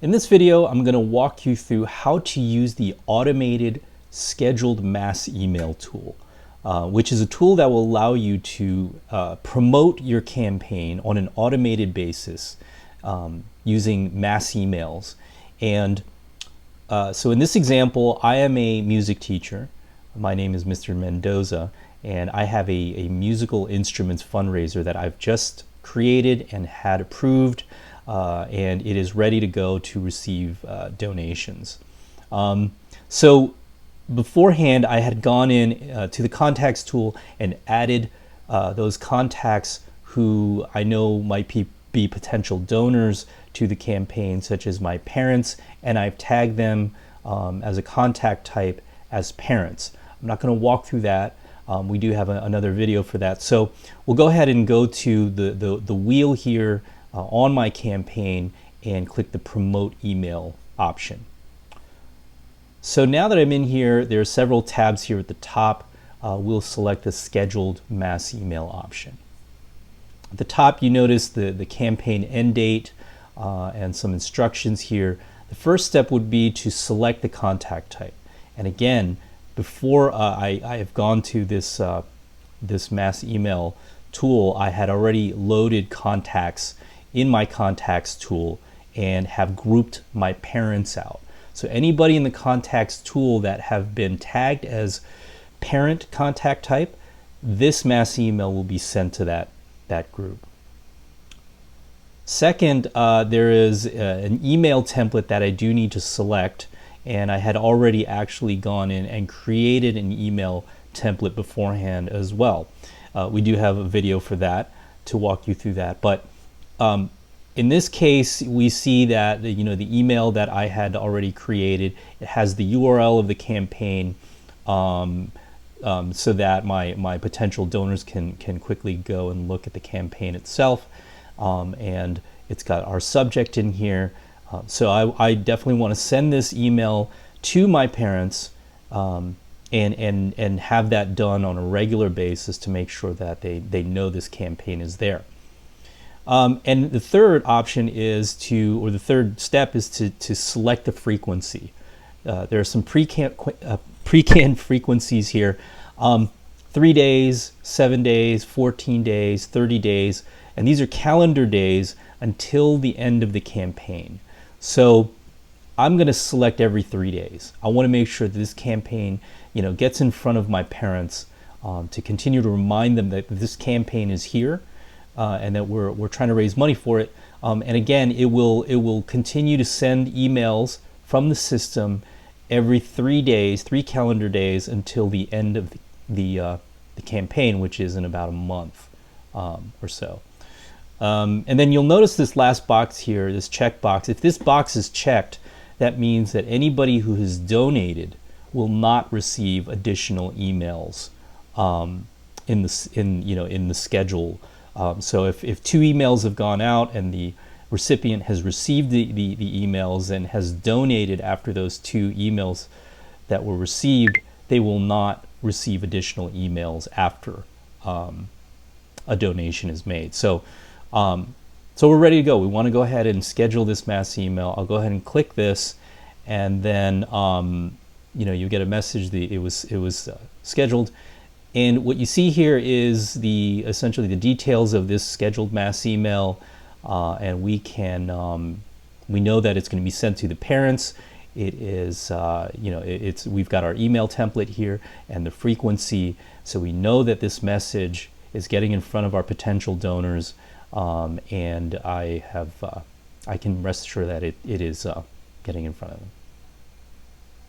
In this video, I'm going to walk you through how to use the automated scheduled mass email tool, which is a tool that will allow you to promote your campaign on an automated basis using mass emails. And so in this example, I am a music teacher. My name is Mr. Mendoza, and I have a musical instruments fundraiser that I've just created and had approved, and it is ready to go to receive donations. So beforehand, I had gone in to the contacts tool and added those contacts who I know might be potential donors to the campaign, such as my parents, and I've tagged them as a contact type as parents. I'm not going to walk through that. We do have another video for that. So we'll go ahead and go to the wheel here on my campaign and click the promote email option. So now that I'm in here, there are several tabs here at the top. We'll select the scheduled mass email option. At the top, you notice the campaign end date and some instructions here. The first step would be to select the contact type. And again, before I have gone to this mass email tool, I had already loaded contacts in my contacts tool and have grouped my parents out. So anybody in the contacts tool that have been tagged as parent contact type, this mass email will be sent to that group. Second, there is an email template that I do need to select, and I had already actually gone in and created an email template beforehand as well. We do have a video for that to walk you through that, but in this case, we see that the email that I had already created, it has the URL of the campaign, so that my potential donors can quickly go and look at the campaign itself, and it's got our subject in here. So I definitely want to send this email to my parents and have that done on a regular basis to make sure that they know this campaign is there. And the third option is the third step is to select the frequency. There are some pre-canned frequencies here. 3 days, 7 days, 14 days, 30 days, and these are calendar days until the end of the campaign. So I'm going to select every 3 days. I want to make sure that this campaign, gets in front of my parents to continue to remind them that this campaign is here and that we're trying to raise money for it. And again, it will continue to send emails from the system every 3 days, 3 calendar days, until the end of the campaign, which is in about a month or so. And then you'll notice this last box here, this check box. If this box is checked, that means that anybody who has donated will not receive additional emails in the schedule. So if 2 emails have gone out and the recipient has received the emails and has donated after those 2 emails that were received, they will not receive additional emails after a donation is made. So we're ready to go. We want to go ahead and schedule this mass email. I'll go ahead and click this, and then you get a message that it was scheduled. And what you see here is essentially the details of this scheduled mass email, and we know that it's going to be sent to the parents. It is we've got our email template here and the frequency, so we know that this message is getting in front of our potential donors. And I can rest assured that it is getting in front of them.